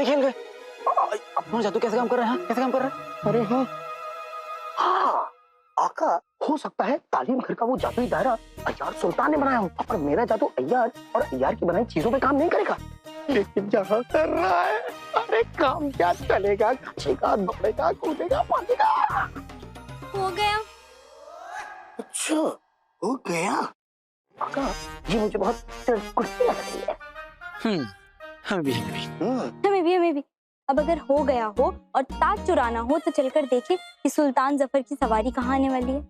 खेल गए। अपना जादू कैसे काम कर रहा है? कैसे काम कर रहा है? अरे हाँ हाँ आका, हो सकता है तालीम घर का वो जादुई दायरा अय्यार सुल्तान ने बनाया हो, और मेरा जादू अय्यार और अय्यार की बनाई चीजों पे काम नहीं करेगा। लेकिन जहाँ कर रहा है, अरे काम क्या चलेगा? खचेगा, दौड़ेगा, कूदेगा, भागेगा। हो गया। अच्छा हो गया। आका ये मुझे बहुत कुर्सी लग रही है। हमें भी हमें भी। अब अगर हो गया हो और ताज चुराना हो तो चलकर देखें कि सुल्तान जफर की सवारी कहाँ आने वाली है।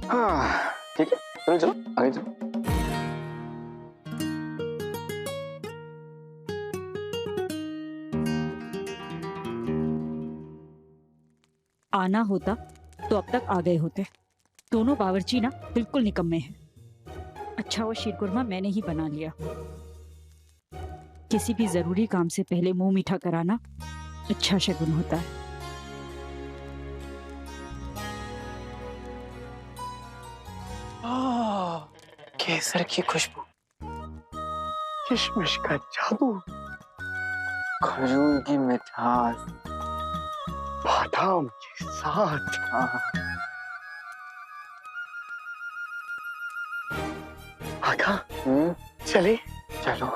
हाँ ठीक है, चलो चलो आगे चलो। आना होता तो अब तक आ गए होते। दोनों बावर्ची ना बिल्कुल निकम्मे हैं। अच्छा वो शीरकुरमा मैंने ही बना लिया। किसी भी जरूरी काम से पहले मुंह मीठा कराना अच्छा शगुन होता है। केसर की खुशबू, किशमिश का जादू, खजूर की मिठास, बादाम के साथ। आका चले चलो।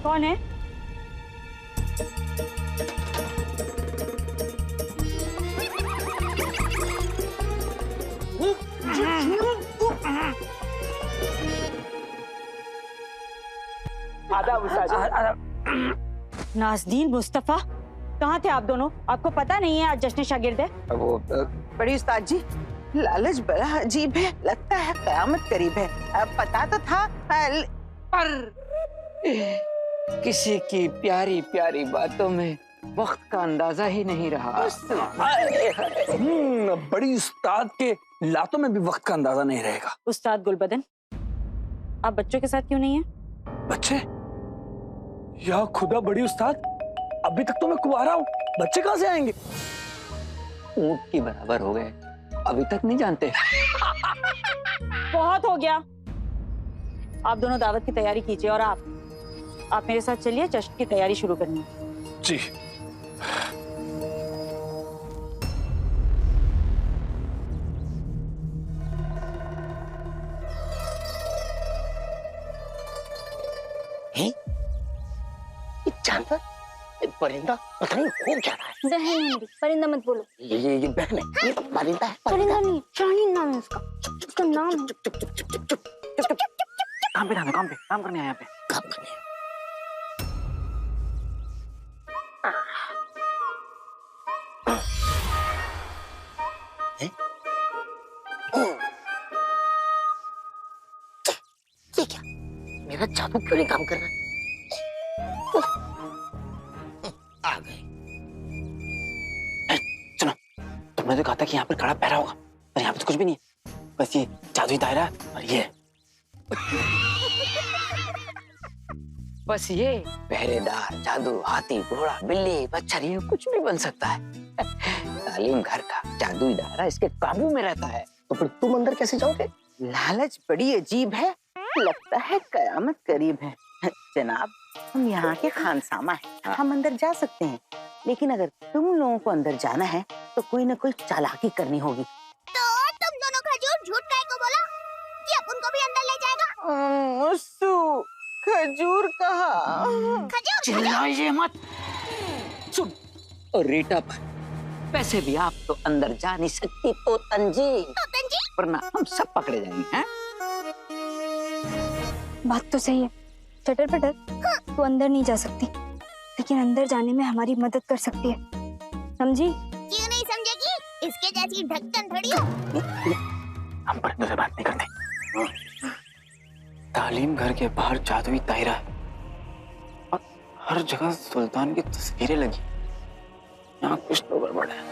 कौन है? नाज़नीन, मुस्तफा, कहाँ थे आप दोनों? आपको पता नहीं है आज जश्न शागिर्द है? वो बड़ी उस्ताद जी, लालच बड़ा अजीब है, लगता है कयामत करीब है। पता तो था पर किसी की प्यारी प्यारी बातों में वक्त का अंदाजा ही नहीं रहा। बड़ी उस्ताद के लातों में भी वक्त का अंदाजा नहीं रहेगा। उस्ताद गुलबदन, आप बच्चों के साथ क्यों नहीं हैं? बच्चे? या खुदा बड़ी उस्ताद, अभी तक तो मैं कुंवारा हूँ, बच्चे कहाँ से आएंगे? ऊंट की बराबर हो गए, अभी तक नहीं जानते। बहुत हो गया। आप दोनों दावत की तैयारी कीजिए और आप मेरे साथ चलिए, जश्न की तैयारी शुरू करनी है। जी। जानवर, परिंदा, पता नहीं हो क्या रहा है। बहन है मेरी, परिंदा मत बोलो। ये बहन है, ये परिंदा है। परिंदा नहीं, शाहीन नाम है उसका। उसका नाम है। चुप। काम पे काम करने आया यहाँ पे। काम करने आया। ये क्या? मेरा जादू क्यों नहीं काम कर रहा है? आ गए। सुनो, तुमने तो कहा था कि यहाँ पर कड़ा पहरा होगा, पर यहाँ पे तो कुछ भी नहीं है, बस ये जादुई दायरा और ये बस ये पहरेदार, जादू, हाथी, घोड़ा, बिल्ली, मच्छर, ये कुछ भी बन सकता है। तालीम घर का जादुई दायरा इसके काबू में रहता है। तो फिर तुम अंदर कैसे जाओगे? लालच बड़ी अजीब है, लगता है कयामत करीब है। जनाब, हम यहाँ के खानसामा हैं, हम अंदर जा सकते हैं, लेकिन अगर तुम लोगों को अंदर जाना है तो कोई न कोई चालाकी करनी होगी। तो तुम दोनों खजूर झूठ काहे को बोला कि अपन को भी अंदर ले जाएगा? मुस्सू, खजूर कहाँ? खजूर चिल्लाइए मत। सुन, और रीटा पर वैसे भी आप तो अंदर जा नहीं सकती तो तंजीम, वरना हम सब पकड़े जाएंगे। हैं? बात तो सही है चटर पटर, तू अंदर नहीं जा सकती, लेकिन अंदर जाने में हमारी मदद कर सकती है, समझी? क्यों नहीं समझेगी? इसके जैसी ढक्कन थोड़ी हो। हम परिंदों से बात नहीं करते। तालीम घर के बाहर जादुई दायरा है और हर जगह सुल्तान की तस्वीरें लगी। यहाँ कुछ तो गड़बड़ है।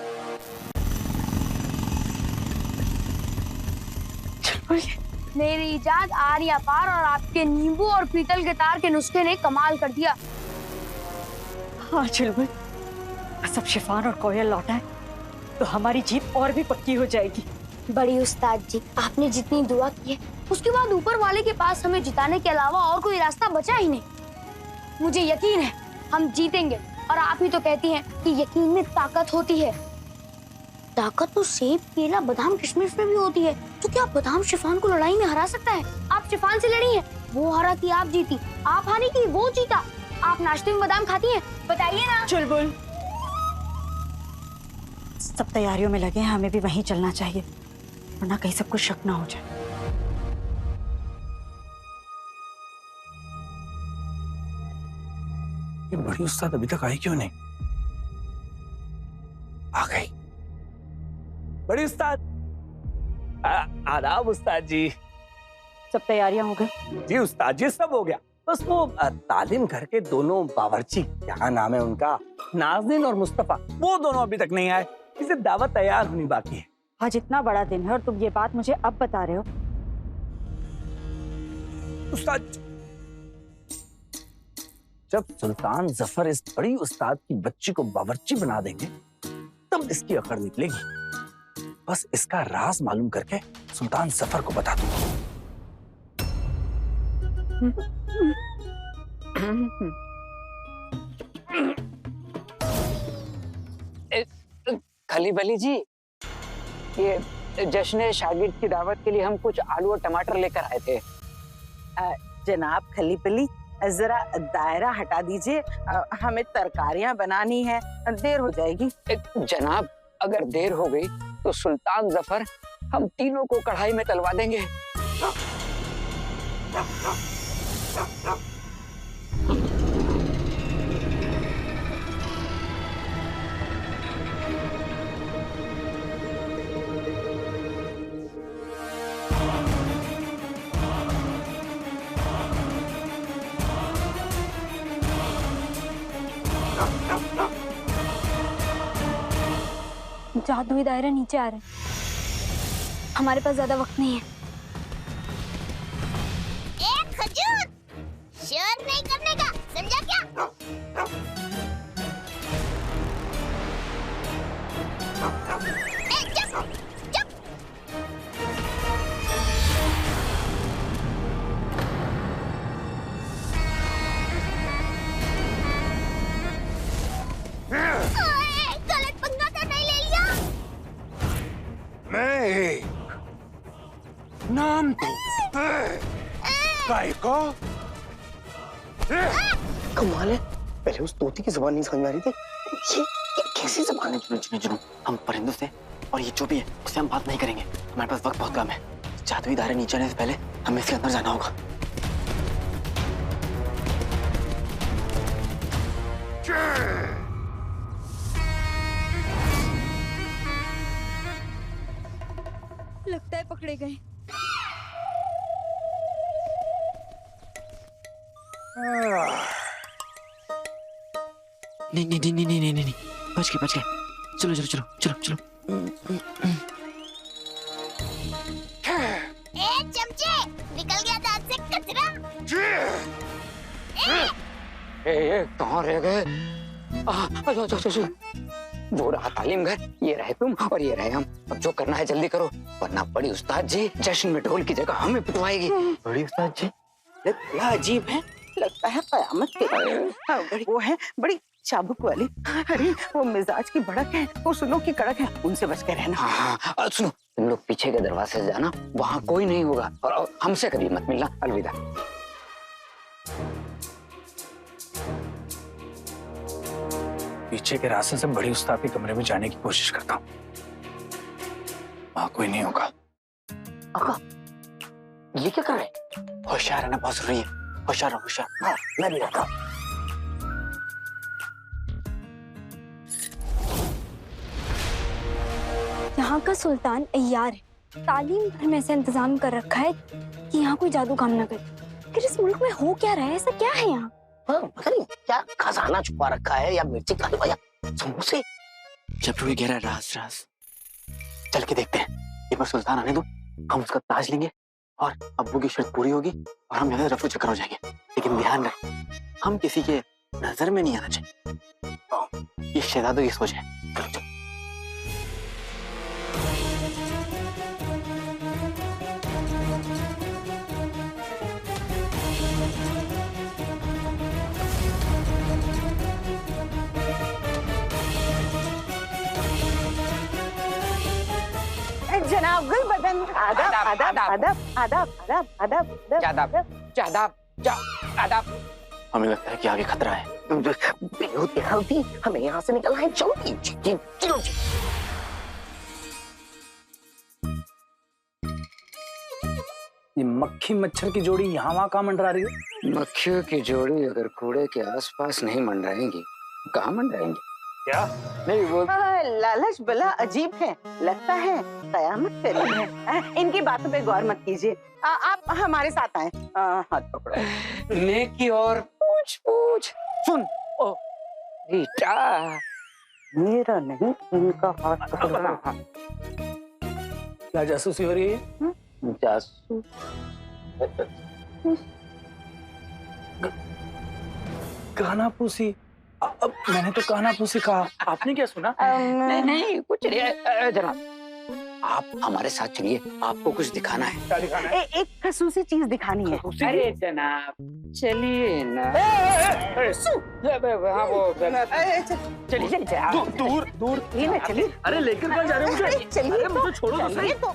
मेरी इजाद आर्या पार और आपके नींबू और पीतल के तार के नुस्खे ने कमाल कर दिया। हाँ चुलबुल, बस अब शिफान और कोयल लौटा है तो हमारी जीत और भी पक्की हो जाएगी। बड़ी उस्ताद जी, आपने जितनी दुआ की है उसके बाद ऊपर वाले के पास हमें जिताने के अलावा और कोई रास्ता बचा ही नहीं। मुझे यकीन है हम जीतेंगे, और आप ही तो कहती हैं कि यकीन में ताकत होती है। ताकत तो सेब, केला, बादाम, किशमिश में भी होती है। तो क्या बादाम शिफान को लड़ाई में हरा सकता है? आप शिफान से लड़ी हैं, वो हरा थी, आप जीती। आप हारी की, वो जीता। आप नाश्ते में बादाम खाती हैं? बताइए ना। चुलबुल, सब तैयारियों में लगे हैं, हमें भी वहीं चलना चाहिए, वरना कहीं सब कुछ शक ना हो जाए। ये बड़ी उस्ताद अभी तक आई क्यों नहीं? आ गई बड़ी उस्ताद। आदाब उस्ताद जी। सब तैयारियां हो गई? जी उस्ताद जी, सब हो गया। बस वो तालीम घर के दोनों बावर्ची, क्या नाम है उनका, नाज़नीन और मुस्तफा, वो दोनों अभी तक नहीं आए। इसे दावत तैयार होनी बाकी है। आज इतना बड़ा दिन है और तुम ये बात मुझे अब बता रहे हो? उस्ताद, जब सुल्तान जफर इस बड़ी उस्ताद की बच्ची को बावर्ची बना देंगे तब इसकी अकड़ निकलेगी। बस इसका राज मालूम करके सुल्तान जफर को बता दूंगा। खली बली जी, ये जश्न शागिर्द की दावत के लिए हम कुछ आलू और टमाटर लेकर आए थे। जनाब खली पली, जरा दायरा हटा दीजिए, हमें तरकारियां बनानी है, देर हो जाएगी। जनाब, अगर देर हो गई तो सुल्तान जफर हम तीनों को कढ़ाई में तलवा देंगे। जादुई दायरा नीचे आ रहे हैं, हमारे पास ज्यादा वक्त नहीं है। एक खजूर, शोर नहीं करने का, समझा क्या? चुप, चुप। ओए, गलत पंगा तो नहीं ले लिया? मैं एक नाम तो भाई को कमाल है, पहले उस तोती की जुबान नहीं समझ में आ रही थी। ये कैसी जुबान है? चुनो चुनो चुनो, हम परिंदों से और ये जो भी है उससे हम बात नहीं करेंगे। हमारे पास वक्त बहुत कम है। जादुई दायरे नीचे आने से पहले हमें इसके अंदर जाना होगा। लगता है पकड़े गए। नहीं नहीं नहीं नहीं नहीं नहीं, बच गए बच गए। चलो चलो चलो चलो चलो। ए चमचे, निकल गया दांत से कचरा। कहाँ रह गए? वो रहा तालीम घर, ये रहे तुम और ये रहे हम। अब जो करना है जल्दी करो, वरना बड़ी उस्ताद जी जश्न में ढोल की जगह हमें पिटवाएगी। बड़ी उस्ताद जी, बड़ा अजीब है, लगता है कयामत के वो है बड़ी चाबुक वाली। अरे वो मिजाज की भड़क है, वो सुनो की कड़क है, उनसे बच के रहना। हाँ, सुनो, तुम लोग पीछे के दरवाजे से जाना, वहाँ कोई नहीं होगा, और हमसे कभी मत मिलना। अलविदा। पीछे के रास्ते से बड़ी उस्ताद के कमरे में जाने की कोशिश करता हूँ, वहाँ कोई नहीं होगा। आका, ये क्या कर रहे हैं? होशियार रहना बहुत जरूरी है। होशियार रहो, होशियार। हाँ, मैं भी रहता हूँ। यहाँ का सुल्तान अय्यार है, तालीम घर में ऐसा इंतजाम कर रखा है कि यहाँ कोई जादू काम ना करे। फिर इस मुल्क में हो क्या रहा है? ऐसा क्या है यहाँ? हाँ, पता नहीं क्या खजाना छुपा रखा है, या मिर्ची का हलवा, या समोसे। जब भी कह रहा है राज राज, चल के देखते हैं। एक बार सुल्तान आने दो, हम उसका ताज लेंगे और अब्बू की शर्त पूरी होगी और हम यहाँ रफू चक्कर हो जाएंगे। लेकिन ध्यान रख, हम किसी के नजर में नहीं आना चाहिए। ये शहजादों की सोच है। चलो चलो। जनाब गुलबदन, आदाब आदाब आदाब आदाब आदाब आदाब आदाब आदाब। हमें लगता है कि आगे खतरा है। बेहोती हल्दी, हमें यहाँ से निकलना है। चलो चलो। ये मक्खी मच्छर की जोड़ी यहाँ वहाँ कहाँ मंडरा रही है? मक्खियों की जोड़ी अगर कूड़े के आसपास नहीं मंडराएंगी, कहाँ मंडराएंगी? क्या? नहीं वो लालच बला अजीब है, लगता है कयामत करीब है। इनकी बातों पे गौर मत कीजिए, आप हमारे साथ आए। हाथ पकड़ो। नेकी और पूछ पूछ। सुन, ओ रीटा, मेरा नहीं, इनका हाथ पकड़ो। क्या जासूसी हो रही है? जासूस कानापूसी। अब मैंने तो कानापूसी कहा, आपने क्या सुना? नहीं नहीं कुछ नहीं। जनाब आप हमारे साथ चलिए, आपको कुछ दिखाना है। क्या दिखाना है? एक खसूसी चीज दिखानी है। अरे जनाब चलिए ना। हाँ वो चलिए चलिए। दूर दूर। ये ना चलिए। अरे लेकर कहाँ जा रहे हो मुझे? चलिए अरे मुझे छोड़ो तो सही। तो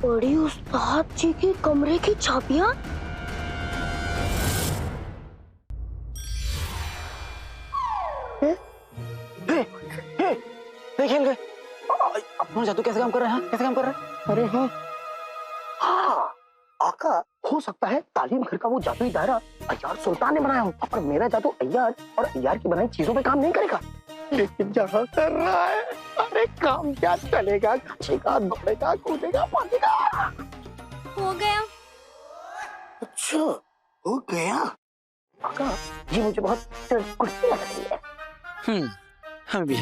बड़ी उस्ताद जी के कमरे की चाबियां। खेल गए। अपना जादू कैसे काम कर रहा है? कैसे काम कर रहा है? अरे हाँ, आका हो सकता है तालीम घर का वो जादुई दायरा अय्यार सुल्तान ने बनाया हो, और मेरा जादू अय्यार और अय्यार की बनाई चीजों पे काम नहीं करेगा। लेकिन जहाँ कर रहा है, अरे काम क्या चलेगा? खचेगा, दौड़ेगा, कूदेगा, भागेगा। हो गया। अच्छा हो गया। आका ये मुझे बहुत कुर्सी लग रही है। हमें भी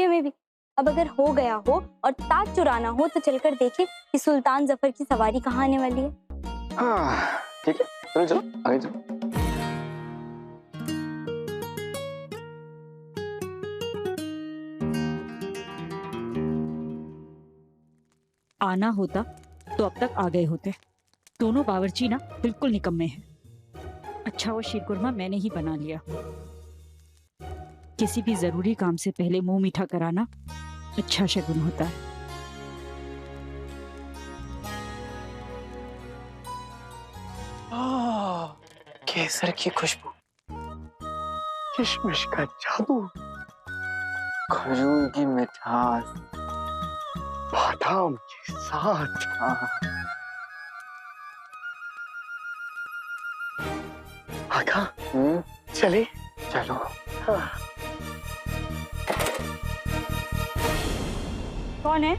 हमें भी। अब अगर हो गया हो और ताज चुराना हो तो चलकर देखें कि सुल्तान जफर की सवारी कहाँ आने वाली है। हाँ ठीक है, चलो चलो आगे चलो। आना होता तो अब तक आ गए होते। दोनों बावर्ची ना बिल्कुल निकम्मे हैं। अच्छा वो शीरकुरमा मैंने ही बना लिया। किसी भी जरूरी काम से पहले मुंह मीठा कराना अच्छा शगुन होता है। केसर की खुशबू, किशमिश का जादू, खजूर की मिठास, बादाम के साथ। आका चले चलो। कौन है?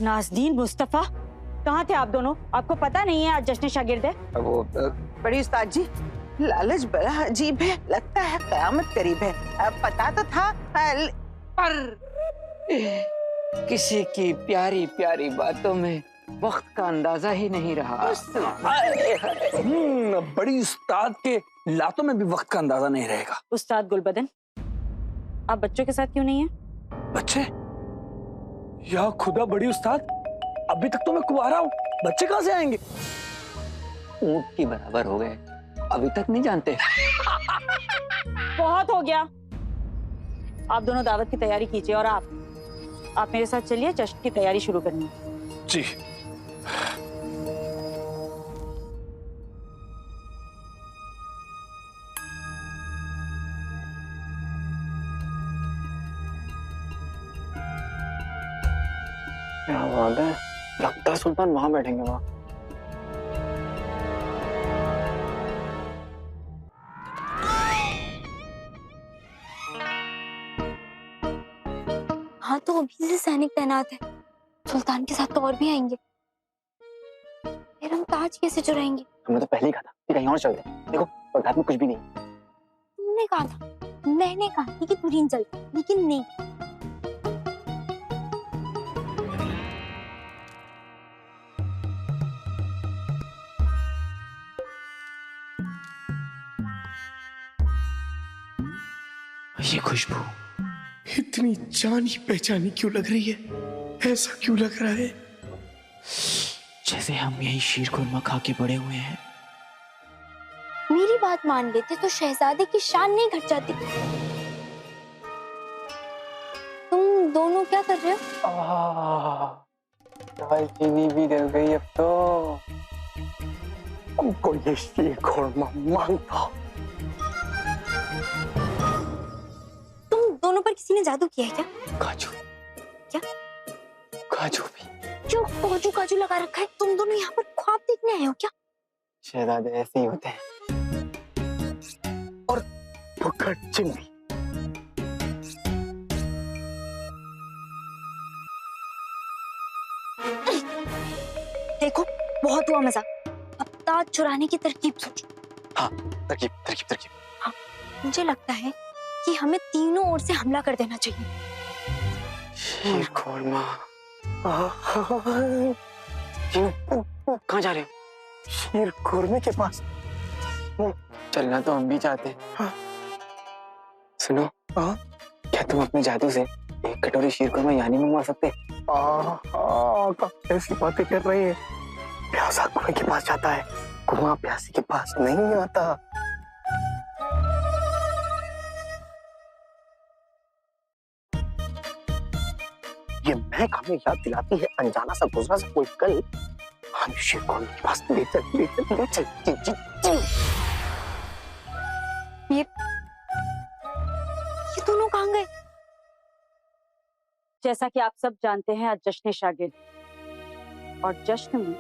नाज़नीन, मुस्तफा, कहाँ थे आप दोनों? आपको पता नहीं है आज जश्न शागिर्द है? वो बड़ी उस्ताद जी, लालच बड़ा अजीब है, लगता है कयामत करीब है। पता तो था पर किसी की प्यारी प्यारी बातों में वक्त का अंदाजा ही नहीं रहा। बड़ी उस्ताद के लातों में भी वक्त का अंदाजा नहीं रहेगा। उस्ताद गुलबदन, आप बच्चों के साथ क्यों नहीं हैं? बच्चे? या खुदा बड़ी उस्ताद, अभी तक तो मैं कुंवारा हूँ, बच्चे कहाँ से आएंगे? ऊंट की बराबर हो गए, अभी तक नहीं जानते। बहुत हो गया। आप दोनों दावत की तैयारी कीजिए और आप मेरे साथ चलिए, जश्न की तैयारी शुरू करनी है। जी। क्या बात है, लगता है सुल्तान वहां बैठेंगे। वहां हाँ तो अभी से सैनिक तैनात है, सुल्तान के साथ तो और भी आएंगे। फिर हम ताज कैसे चुराएंगे? हमने तो पहले ही कहा था कि कहीं और चलते हैं। देखो बगदाद में कुछ भी नहीं। तुमने कहा था, मैंने कहा थी कि तुरीन चलते, लेकिन नहीं। ये खुशबू इतनी जानी पहचानी क्यों लग रही है? ऐसा क्यों लग रहा है जैसे हम यही शीर खुरमा खा के बड़े हुए हैं। मेरी बात मान लेते तो शहजादे की शान नहीं घट जाती। तुम दोनों क्या कर रहे हो? दालचीनी भी डल गई अब तो। हमको ये शीर खुरमा मांगता। तुम दोनों पर किसी ने जादू किया है क्या? काजू। क्या? काजू भी। क्यों काजू काजू लगा रखा है? तुम दोनों यहाँ पर ख्वाब देखने आए हो क्या? शहजादे ऐसे ही होते हैं। और फुकट चिंदी। देखो बहुत हुआ मजा। अब ताज चुराने की तरकीब सोचो। हाँ, तरकीब तरकीब तरकीब। हाँ, मुझे लगता है कि हमें तीनों ओर से हमला कर देना चाहिए। शीर खुरमा। कहाँ जा रहे हो? शीर खुरमे के पास। चलना तो हम भी चाहते हैं। हाँ। सुनो, क्या तुम अपने जादू से एक कटोरी शीर खुरमा यहाँ नहीं मंगवा सकते? ऐसी बातें कर रहे हैं। प्यासा कुएं के पास जाता है, कुआं प्यासी के पास नहीं आता। ये महक हमें याद दिलाती है अनजाना सा गुजरा सा कोई कल। हम शीर खुरमे के पास ले चल ले चल ले चल चल चल चल। ये दोनों कहाँ गए? जैसा कि आप सब जानते हैं, आज जश्न शागिर्द और जश्न में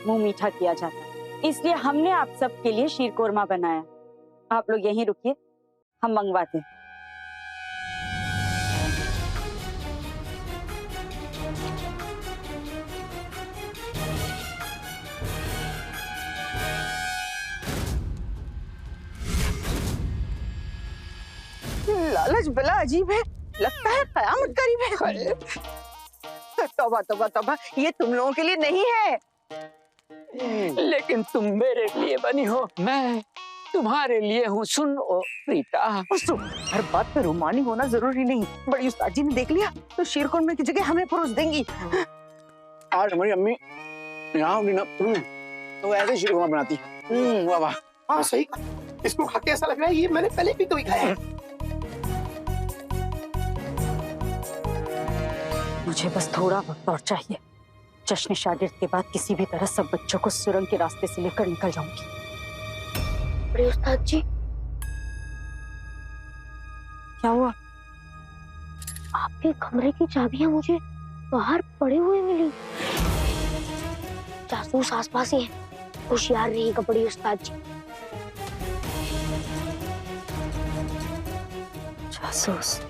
मुंह मीठा किया जाता है, इसलिए हमने आप सब के लिए शीर कोरमा बनाया। आप लोग यहीं रुकिए, हम मंगवाते हैं। लालच बला अजीब है, लगता है कयामत करीब है। तौबा तौबा तौबा, ये तुम लोगों के लिए नहीं है। लेकिन तुम मेरे लिए बनी हो, मैं तुम्हारे लिए हूँ। सुन ओ रीटा, सुन, हर बात पे रुमानी होना जरूरी नहीं। बड़ी उस्ताद जी ने देख लिया तो शीर खुरमे की जगह हमें परोस देंगी। आज हमारी अम्मी यहाँ होगी ना, तो ऐसे शीर खुरमा बनाती। वाह वाह। हाँ सही, इसको खा के ऐसा लग रहा है ये मैंने पहले भी कभी खाया है। मुझे बस थोड़ा वक्त और चाहिए। जश्न शागिर्द के बाद किसी भी तरह सब बच्चों को सुरंग के रास्ते से लेकर निकल जाऊंगी। बड़े उस्ताद जी, क्या हुआ? आपके कमरे की चाबियां मुझे बाहर पड़े हुए मिली। जासूस आसपास ही है, होशियार रहिएगा बड़े उस्ताद जी। जासूस?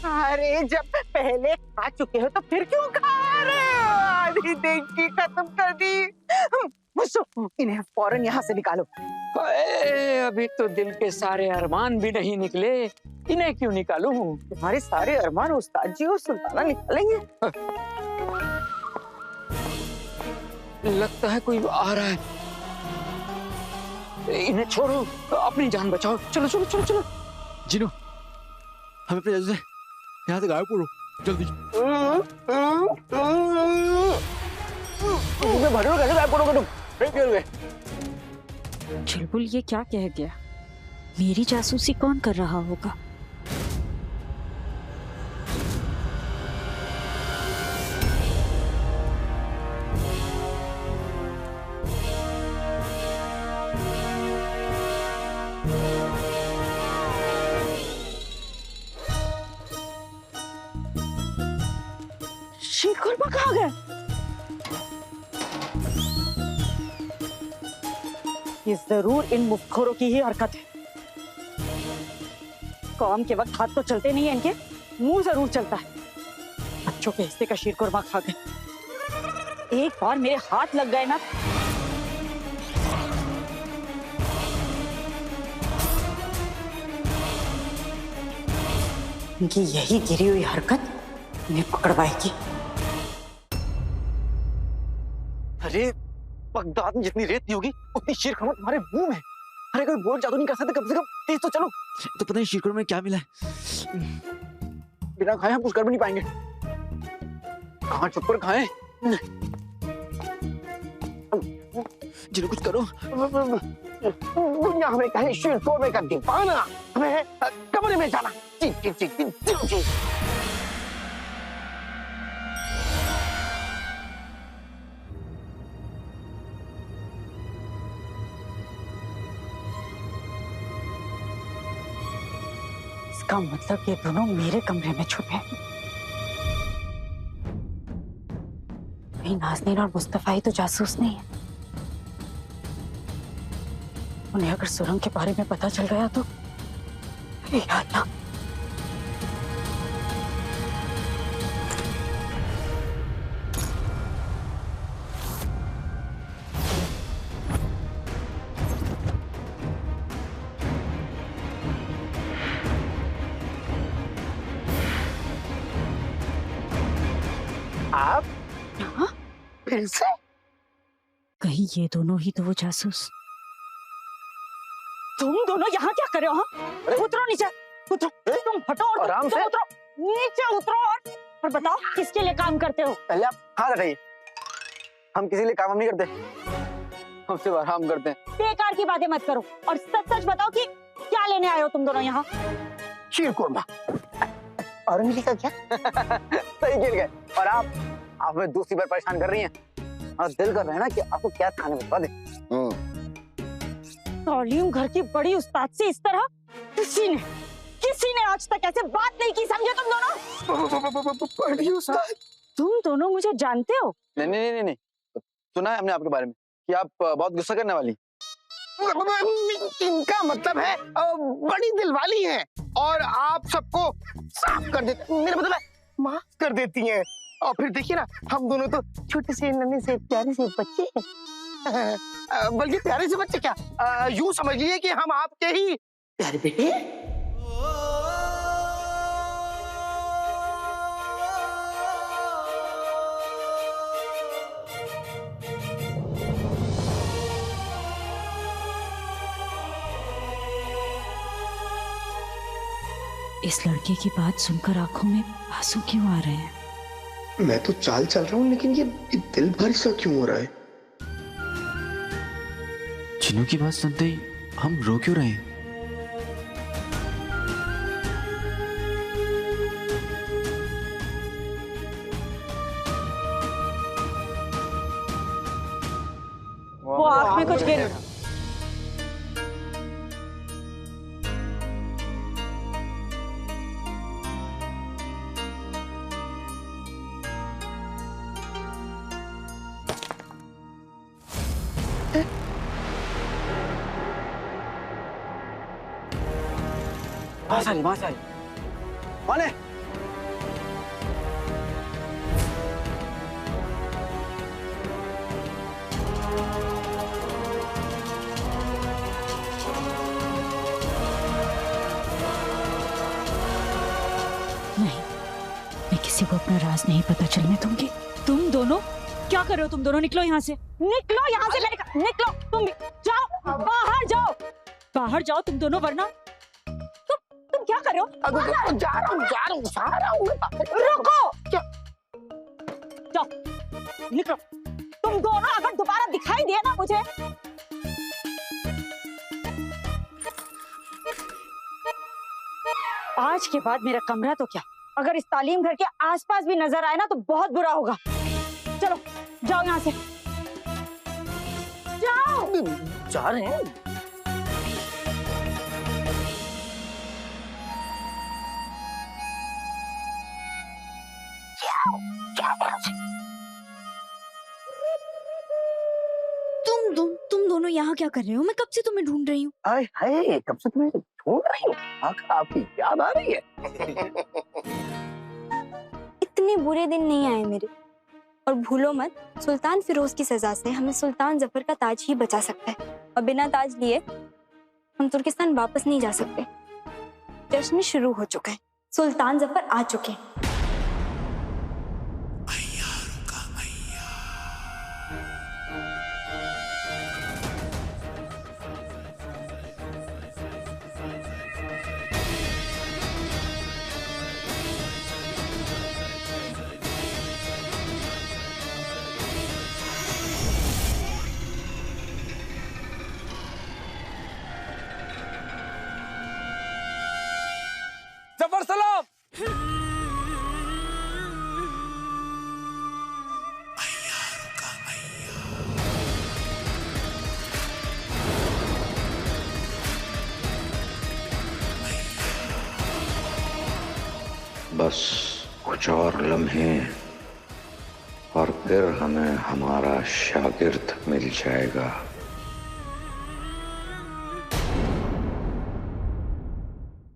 अरे जब पहले खा चुके हो तो फिर क्यों खा रहे हो? आधी देगी खत्म कर दी। बस इन्हें फौरन यहाँ से निकालो। अभी तो दिल के सारे अरमान भी नहीं निकले, इन्हें क्यों निकालूं? तुम्हारे सारे अरमान उस्ताद जी और सुल्ताना निकालेंगे। लगता है कोई आ रहा है। इन्हें छोड़ो, अपनी जान बचाओ। चलो चलो चलो चलो। जिनो, हमें अपने जादू से यहाँ से गायब करो जल्दी। भरे हो कैसे गायब करोगे तुम? चुलबुल ये क्या कह गया? मेरी जासूसी कौन कर रहा होगा? शीर खुरमा कहाँ गए? ये जरूर इन मुफ्तखोरों की ही हरकत है। काम के वक्त हाथ तो चलते नहीं है इनके, मुंह जरूर चलता है। बच्चों के हिस्से का शीर खुरमा खा गए। एक बार मेरे हाथ लग गए ना, इनकी यही गिरी हुई हरकत इन्हें पकड़वाएगी। अरे बगदाद में जितनी रेत नहीं होगी उतनी शीर खुरमा तुम्हारे मुंह में। अरे अगर बोल जादू नहीं कर सकते कम से कम तेज तो चलो। तो पता नहीं शीर खुरमा में क्या मिला है। बिना खाए हम कुछ कर भी नहीं पाएंगे। कहाँ चुप कर खाएं। जिन्हें कुछ करो। दुनिया हमें कहे शीर खुरमे का दीवाना, हमें है कमरे में जाना। जी जी जी जी जी। इसका मतलब ये दोनों मेरे कमरे में छुपे हैं। कहीं नाज़नीन और मुस्तफा ही तो जासूस नहीं है। उन्हें अगर सुरंग के बारे में पता चल गया तो अरे या अल्लाह। आप फिर से? कहीं ये दोनों ही तो वो जासूस। तुम दोनों यहाँ क्या कर रहे हो? हाँ? उतरो नीचे, उतरो। तुम हटो और आराम से उतरो, नीचे उतरो और बताओ किसके लिए काम करते हो? पहले आप हाथ हटाइए। हम किसी लिए काम नहीं करते, हम सिर्फ आराम करते हैं। बेकार की बातें मत करो और सच सच बताओ कि क्या लेने आए हो तुम दोनों यहाँ? शीर खुरमा। और मिली का क्या? सही खेल गए। और आप हमें दूसरी बार परेशान कर रही हैं। और दिल कर रहा है ना कि आपको क्या खाने में बता दे। तालीम घर की बड़ी उस्ताद से इस तरह किसी ने आज तक ऐसे बात नहीं की, समझे तुम दोनों? बड़ी उस्ताद? तुम दोनों मुझे जानते हो? नहीं नहीं नहीं नहीं, सुना है हमने आपके बारे में कि आप बहुत गुस्सा करने वाली। इनका मतलब है बड़ी दिलवाली हैं और आप सबको साफ कर देती, मेरा मतलब है माफ कर देती हैं। और फिर देखिए ना, हम दोनों तो छोटे से नन्हे से प्यारे से बच्चे हैं। बल्कि प्यारे से बच्चे क्या, यूं समझ लीजिए कि हम आपके ही प्यारे बेटे। इस लड़के की बात सुनकर आंखों में आंसू क्यों आ रहे हैं? मैं तो चाल चल रहा हूँ लेकिन ये दिल भारी सा क्यों हो रहा है? चिन्नू की बात सुनते ही हम रो क्यों रहे हैं? वो आँख में कुछ गिर। वहाँ से आई। कौन है? नहीं, मैं किसी को अपना राज नहीं पता चलने दूंगी। तुम दोनों क्या कर रहे हो? तुम दोनों निकलो यहाँ से, निकलो यहाँ से। मैंने कहा निकलो, तुम भी जाओ, बाहर जाओ, बाहर जाओ तुम दोनों, वरना तुम क्या कर रहे हो? जा रहा हूँ। रुको, जाओ, निकलो। तुम दोनों अगर दोबारा दिखाई दिए ना मुझे, आज के बाद मेरा कमरा तो क्या, अगर इस तालीम घर के आसपास भी नजर आए ना तो बहुत बुरा होगा। चलो जाओ यहाँ से, जाओ। जा रहे हैं। तुम दोनों यहाँ क्या कर रहे हो? मैं कब से तुम्हें ढूंढ रही हूँ। हाय हाय, कब से तुम्हें ढूंढ रही हूँ। आपकी याद आ रही है। इतने बुरे दिन नहीं आए मेरे। और भूलो मत, सुल्तान फिरोज की सजा से हमें सुल्तान जफर का ताज ही बचा सकता है। और बिना ताज लिए हम तुर्किस्तान वापस नहीं जा सकते। जश्न शुरू हो चुका है, सुल्तान जफर आ चुके हैं। जफर सलाम। बस कुछ और लम्हे और फिर हमें हमारा शागिर्द मिल जाएगा।